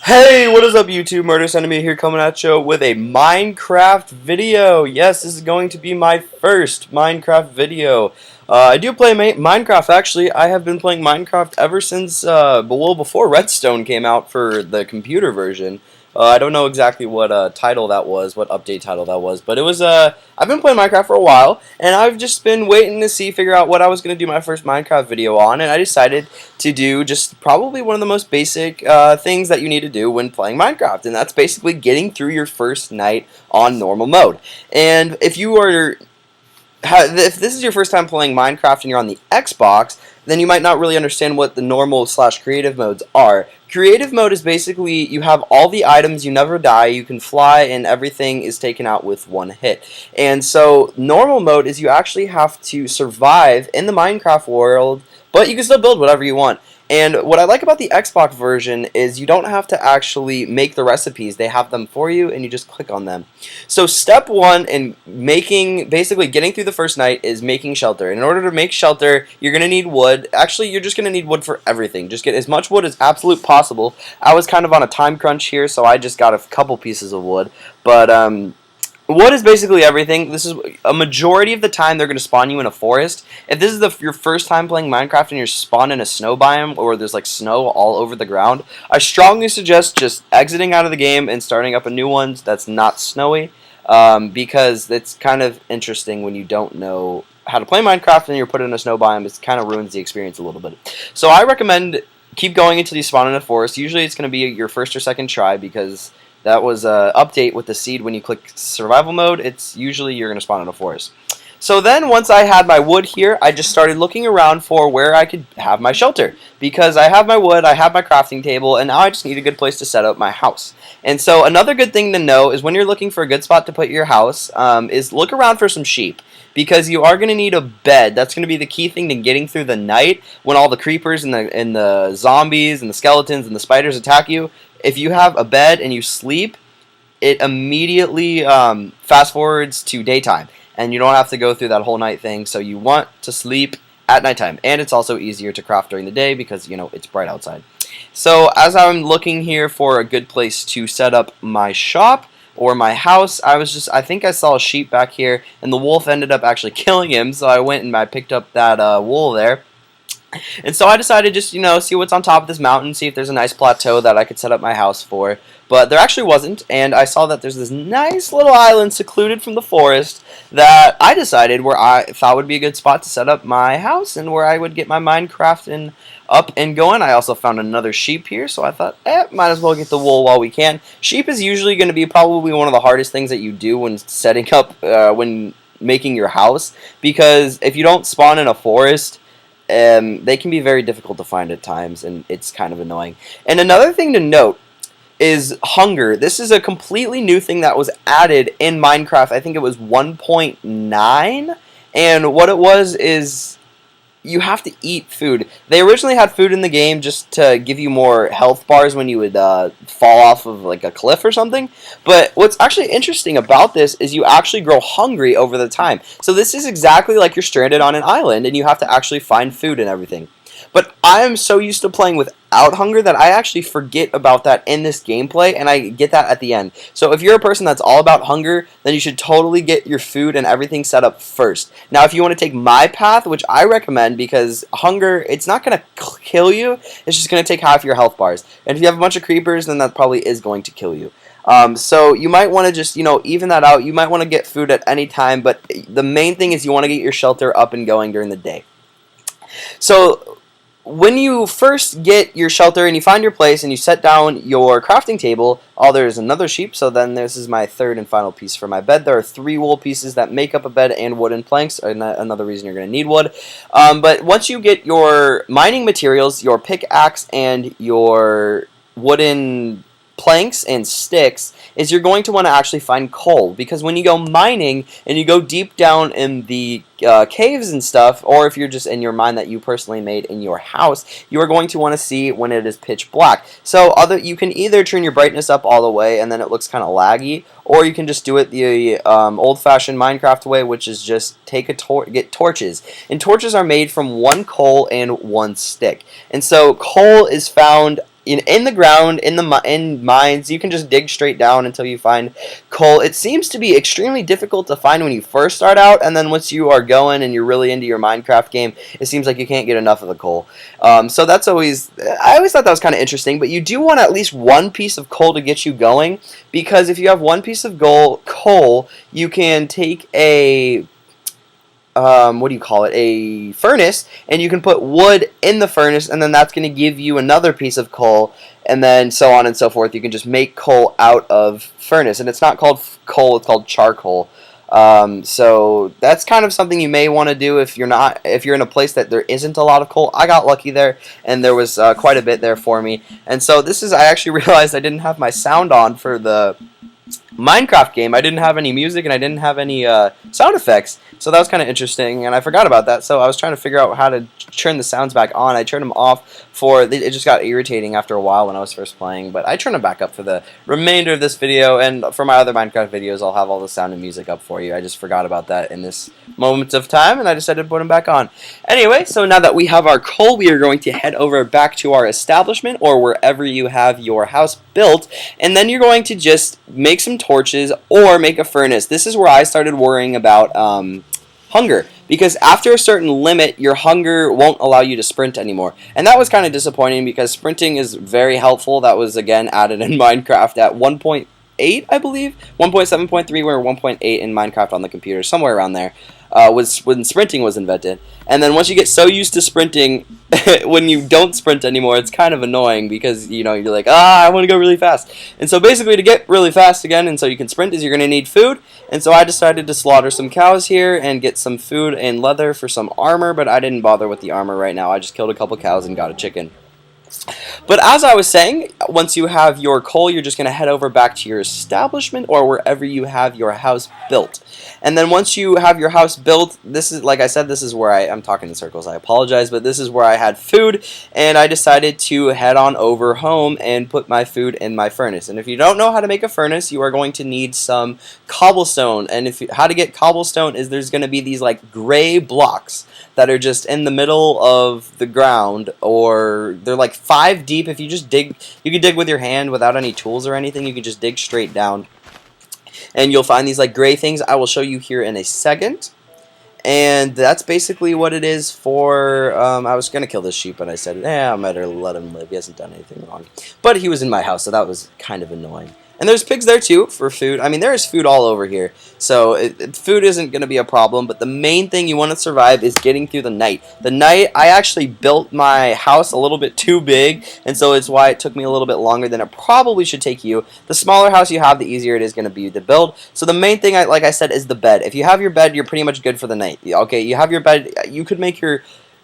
Hey, what is up YouTube? Murderous Enemy here coming at you with a Minecraft video. Yes, this is going to be my first Minecraft video. I do play Minecraft actually. I have been playing Minecraft ever since before Redstone came out for the computer version. I don't know exactly what title that was, what update title that was, but it was I've been playing Minecraft for a while, and I've just been waiting to figure out what I was going to do my first Minecraft video on, and I decided to do just probably one of the most basic things that you need to do when playing Minecraft, and that's basically getting through your first night on normal mode. And if this is your first time playing Minecraft and you're on the Xbox, then you might not really understand what the normal / creative modes are. Creative mode is basically you have all the items, you never die, you can fly, and everything is taken out with one hit. And so normal mode is you actually have to survive in the Minecraft world, but you can still build whatever you want. And what I like about the Xbox version is you don't have to actually make the recipes. They have them for you, and you just click on them. So step one in basically getting through the first night is making shelter. In order to make shelter, you're going to need wood. Actually, you're just going to need wood for everything. Just get as much wood as absolute possible. I was kind of on a time crunch here, so I just got a couple pieces of wood. But wood is basically everything. This is a majority of the time they're going to spawn you in a forest. If this is your first time playing Minecraft and you're spawned in a snow biome or there's like snow all over the ground, I strongly suggest just exiting out of the game and starting up a new one that's not snowy, because it's kind of interesting when you don't know how to play Minecraft and you're put in a snow biome. It kind of ruins the experience a little bit. So I recommend keep going until you spawn in a forest. Usually it's going to be your first or second try because that was an update with the seed. When you click survival mode, it's usually you're going to spawn in a forest. So then once I had my wood here, I just started looking around for where I could have my shelter. Because I have my wood, I have my crafting table, and now I just need a good place to set up my house. And so another good thing to know is when you're looking for a good spot to put your house, is look around for some sheep. Because you are going to need a bed. That's going to be the key thing to getting through the night when all the creepers and the zombies and the skeletons and the spiders attack you. If you have a bed and you sleep, it immediately fast forwards to daytime, and you don't have to go through that whole night thing. So you want to sleep at nighttime, and it's also easier to craft during the day because it's bright outside. So as I'm looking here for a good place to set up my shop or my house, I think I saw a sheep back here, and the wolf ended up actually killing him. So I went and I picked up that wool there. And so I decided just, see what's on top of this mountain, see if there's a nice plateau that I could set up my house for. But there actually wasn't, and I saw that there's this nice little island secluded from the forest that I decided where I thought would be a good spot to set up my house and where I would get my Minecraft up and going. I also found another sheep here, so I thought, might as well get the wool while we can. Sheep is usually going to be probably one of the hardest things that you do when setting up, when making your house, because if you don't spawn in a forest, they can be very difficult to find at times, and it's kind of annoying. And another thing to note is hunger. This is a completely new thing that was added in Minecraft. I think it was 1.9, and what it was is you have to eat food. They originally had food in the game just to give you more health bars when you would fall off of like a cliff or something. But what's actually interesting about this is you actually grow hungry over the time. So this is exactly like you're stranded on an island and you have to actually find food and everything. But I am so used to playing without hunger that I actually forget about that in this gameplay, and I get that at the end. So if you're a person that's all about hunger, then you should totally get your food and everything set up first. Now, if you want to take my path, which I recommend, because hunger, it's not going to kill you, it's just going to take half your health bars. And if you have a bunch of creepers, then that probably is going to kill you. So you might want to just, even that out. You might want to get food at any time, but the main thing is you want to get your shelter up and going during the day. So when you first get your shelter and you find your place and you set down your crafting table, there's another sheep, so then this is my third and final piece for my bed. There are 3 wool pieces that make up a bed and wooden planks, another reason you're going to need wood. But once you get your mining materials, your pickaxe and your wooden planks and sticks, is you're going to want to actually find coal, because when you go mining and you go deep down in the caves and stuff, or if you're just in your mine that you personally made in your house, you are going to want to see when it is pitch black. So you can either turn your brightness up all the way and then it looks kind of laggy, or you can just do it the old-fashioned Minecraft way, which is just get torches. And torches are made from 1 coal and 1 stick. And so coal is found in the ground, in mines. You can just dig straight down until you find coal. It seems to be extremely difficult to find when you first start out, and then once you are going and you're really into your Minecraft game, it seems like you can't get enough of the coal. So that's always, I always thought that was kind of interesting, but you do want at least one piece of coal to get you going, because if you have one piece of coal, you can take a what do you call it, a furnace, and you can put wood in the furnace, and then that's going to give you another piece of coal, and then so on and so forth. You can just make coal out of furnace, and it's not called coal, it's called charcoal. So that's kind of something you may want to do if you're in a place that there isn't a lot of coal. I got lucky there, and there was quite a bit there for me. And so I actually realized I didn't have my sound on for the Minecraft game. I didn't have any music, and I didn't have any sound effects, so that was kind of interesting, and I forgot about that. So I was trying to figure out how to turn the sounds back on. I turned them off it just got irritating after a while when I was first playing, but I turned them back up for the remainder of this video, and for my other Minecraft videos I'll have all the sound and music up for you. I just forgot about that in this moment of time, and I decided to put them back on. Anyway, so now that we have our coal, we are going to head over back to our establishment, or wherever you have your house built, and then you're going to just make some torches or make a furnace. This is where I started worrying about hunger, because after a certain limit your hunger won't allow you to sprint anymore, and that was kind of disappointing because sprinting is very helpful. That was again added in Minecraft at 1.8, I believe 1.7.3 or 1.8 in Minecraft on the computer, somewhere around there, was when sprinting was invented. And then once you get so used to sprinting, when you don't sprint anymore, it's kind of annoying because, you know, you're like, I want to go really fast. And so basically to get really fast again and so you can sprint is you're going to need food. And so I decided to slaughter some cows here and get some food and leather for some armor, but I didn't bother with the armor right now. I just killed a couple cows and got a chicken. But as I was saying, once you have your coal, you're just going to head over back to your establishment or wherever you have your house built. And then once you have your house built, this is, like I said, this is where I'm talking in circles, I apologize, but this is where I had food, and I decided to head on over home and put my food in my furnace. And if you don't know how to make a furnace, you are going to need some cobblestone. And how to get cobblestone is there's going to be these like gray blocks that are just in the middle of the ground, or they're like 5 deep. If you just dig, you can dig with your hand without any tools or anything. You can just dig straight down, and you'll find these like gray things. I will show you here in a second. And that's basically what it is for, I was going to kill this sheep, but I said, I better let him live. He hasn't done anything wrong. But he was in my house, so that was kind of annoying. And there's pigs there too for food. I mean, there is food all over here. So food isn't going to be a problem. But the main thing you want to survive is getting through the night. The night, I actually built my house a little bit too big. And so it's why it took me a little bit longer than it probably should take you. The smaller house you have, the easier it is going to be to build. So the main thing, like I said, is the bed. If you have your bed, you're pretty much good for the night. Okay, you have your bed. You could make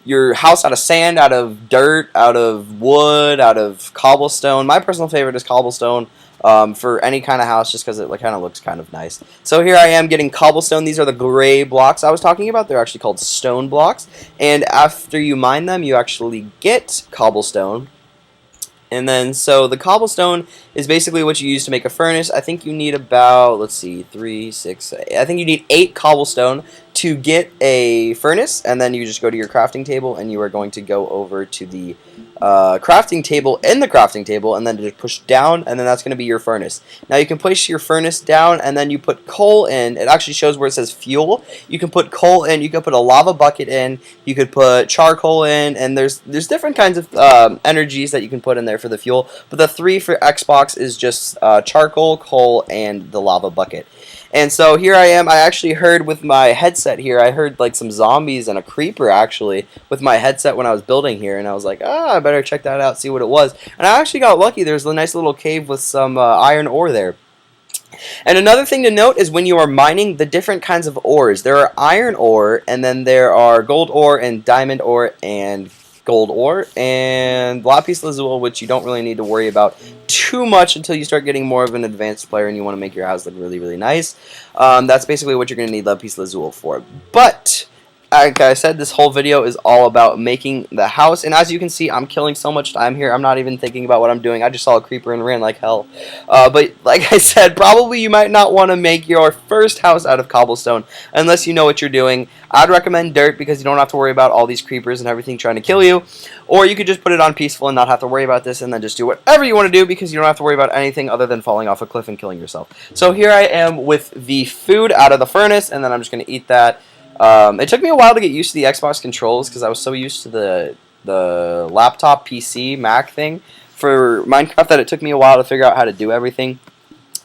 your house out of sand, out of dirt, out of wood, out of cobblestone. My personal favorite is cobblestone. For any kind of house, just because it kind of looks kind of nice. So here I am getting cobblestone. These are the gray blocks I was talking about. They're actually called stone blocks. And after you mine them, you actually get cobblestone. And then, so the cobblestone is basically what you use to make a furnace. I think you need about, let's see, 3, 6, I think you need 8 cobblestone to get a furnace. And then you just go to your crafting table, and you are going to go over to the crafting table in the crafting table, and then just push down, and then that's going to be your furnace. Now you can place your furnace down, and then you put coal in. It actually shows where it says fuel. You can put coal in, you can put a lava bucket in, you could put charcoal in, and there's different kinds of energies that you can put in there for the fuel, but the 3 for Xbox is just charcoal, coal, and the lava bucket. And so here I am. I actually heard with my headset here, I heard like some zombies and a creeper actually with my headset when I was building here, and I was like, I better check that out, see what it was. And I actually got lucky. There's a nice little cave with some iron ore there. And another thing to note is when you are mining the different kinds of ores. There are iron ore, and then there are gold ore and diamond ore and gold ore and lapis lazuli, which you don't really need to worry about too much until you start getting more of an advanced player and you want to make your house look really, really nice. That's basically what you're going to need lapis lazuli for. But like I said, this whole video is all about making the house, and as you can see, I'm killing so much time here. I'm not even thinking about what I'm doing. I just saw a creeper and ran like hell. But like I said, probably you might not want to make your first house out of cobblestone unless you know what you're doing. I'd recommend dirt because you don't have to worry about all these creepers and everything trying to kill you. Or you could just put it on peaceful and not have to worry about this, and then just do whatever you want to do because you don't have to worry about anything other than falling off a cliff and killing yourself. So here I am with the food out of the furnace, and then I'm just going to eat that. It took me a while to get used to the Xbox controls because I was so used to the laptop PC Mac thing for Minecraft that it took me a while to figure out how to do everything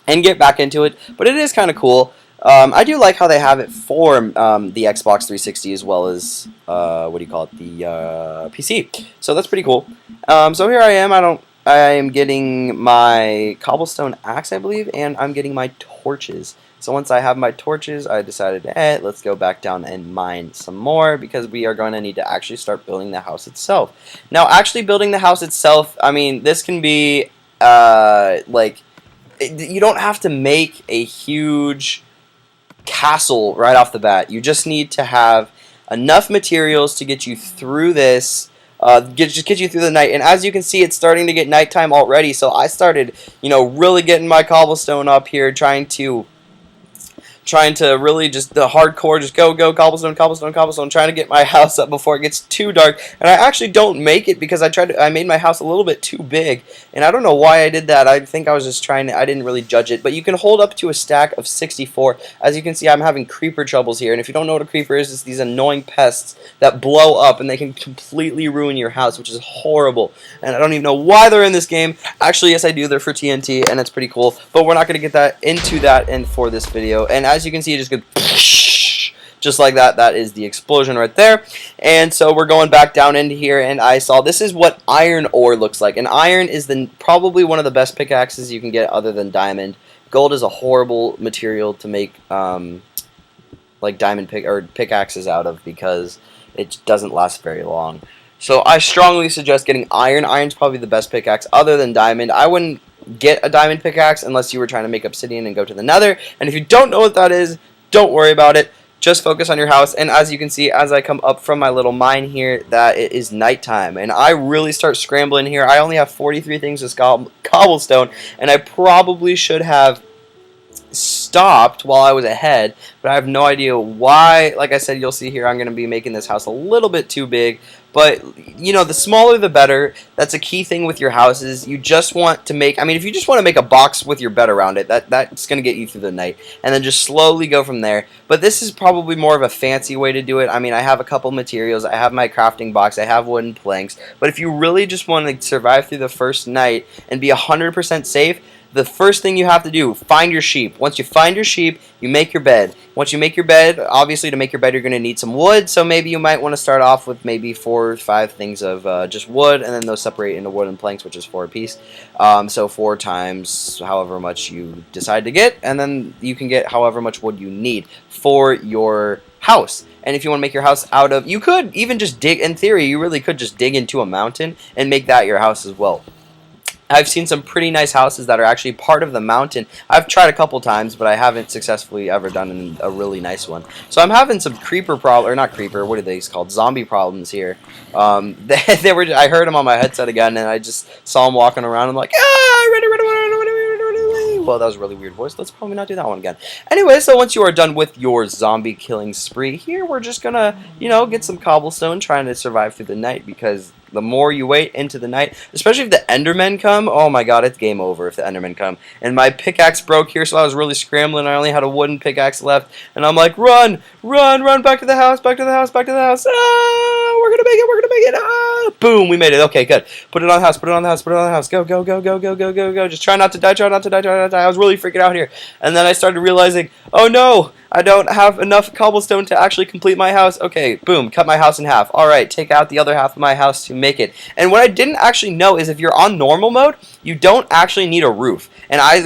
and get back into it. But it is kind of cool. I do like how they have it for the Xbox 360 as well as what do you call it, the PC. So that's pretty cool. So here I am. I am getting my cobblestone axe, I believe, and I'm getting my torches. So once I have my torches, I decided, let's go back down and mine some more because we are going to need to actually start building the house itself. Now, actually building the house itself, I mean, this can be, you don't have to make a huge castle right off the bat. You just need to have enough materials to get you through this. Just get you through the night, and as you can see, it's starting to get nighttime already. So I started, really getting my cobblestone up here, trying to really just the hardcore, just go cobblestone, cobblestone, cobblestone, trying to get my house up before it gets too dark. And I actually don't make it because I made my house a little bit too big, and I don't know why I did that. I think I was just I didn't really judge it. But you can hold up to a stack of 64. As you can see, I'm having creeper troubles here, and if you don't know what a creeper is, it's these annoying pests that blow up and they can completely ruin your house, which is horrible. And I don't even know why they're in this game. Actually, yes, I do. They're for TNT, and it's pretty cool. But we're not going to get into that for this video. And as you can see, it just goes just like that. That is the explosion right there. And so we're going back down into here, and I saw this is what iron ore looks like. And iron is probably one of the best pickaxes you can get other than diamond. Gold is a horrible material to make like diamond pickaxes out of because it doesn't last very long. So I strongly suggest getting iron. Iron's probably the best pickaxe other than diamond. I wouldn't get a diamond pickaxe unless you were trying to make obsidian and go to the nether. And if you don't know what that is, don't worry about it. Just focus on your house. And as you can see, as I come up from my little mine here, that it is nighttime. And I really start scrambling here. I only have 43 things of cobblestone, and I probably should have stopped while I was ahead, but I have no idea why. Like I said, you'll see here I'm going to be making this house a little bit too big, but the smaller the better. That's a key thing with your houses. You just want to make, if you just want to make a box with your bed around it, that's going to get you through the night, and then just slowly go from there. But this is probably more of a fancy way to do it. I have a couple materials, I have my crafting box, I have wooden planks, but if you really just want to survive through the first night and be 100% safe, the first thing you have to do, find your sheep. Once you find your sheep, you make your bed. Once you make your bed, obviously to make your bed you're going to need some wood, so maybe you might want to start off with maybe 4 or 5 things of just wood, and then those separate into wooden planks, which is 4 apiece. So 4 times however much you decide to get, and then you can get however much wood you need for your house. And if you want to make your house out of, you could even just dig, in theory, you really could just dig into a mountain and make that your house as well. I've seen some pretty nice houses that are actually part of the mountain. I've tried a couple times, but I haven't successfully ever done a really nice one. So I'm having some creeper or not creeper, what are these called? Zombie problems here. I heard them on my headset again, and I just saw them walking around. I'm like, well, that was a really weird voice. Let's probably not do that one again. Anyway, so once you are done with your zombie killing spree, here we're just gonna, get some cobblestone, trying to survive through the night, because the more you wait into the night, especially if the Endermen come, oh my god, it's game over if the Endermen come. And my pickaxe broke here, so I was really scrambling. I only had a wooden pickaxe left, and I'm like, run, back to the house, back to the house, back to the house. Ah, we're gonna make it. Ah, boom, we made it. Okay, good. Put it on the house, put it on the house, put it on the house. Go. Just try not to die, try not to die. I was really freaking out here. And then I started realizing, oh no, I don't have enough cobblestone to actually complete my house. Okay, boom, cut my house in half. Alright, take out the other half of my house to make it. And what I didn't actually know is if you're on normal mode, you don't actually need a roof. And I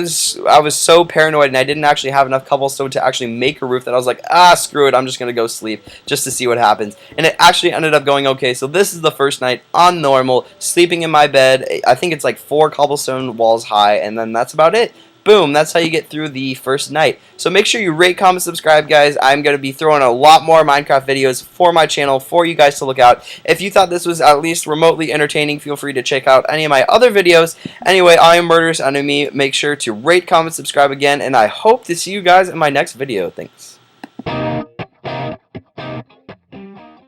was so paranoid, and I didn't actually have enough cobblestone to actually make a roof that I was like, screw it, I'm just going to go sleep just to see what happens. And it actually ended up going okay. So this is the first night on normal, sleeping in my bed. I think it's like 4 cobblestone walls high, and then that's about it. boom, that's how you get through the first night. So make sure you rate, comment, subscribe, guys. I'm going to be throwing a lot more Minecraft videos for my channel for you guys to look out. If you thought this was at least remotely entertaining, feel free to check out any of my other videos. Anyway, I am Murderous Enemy. Make sure to rate, comment, subscribe again, and I hope to see you guys in my next video. Thanks.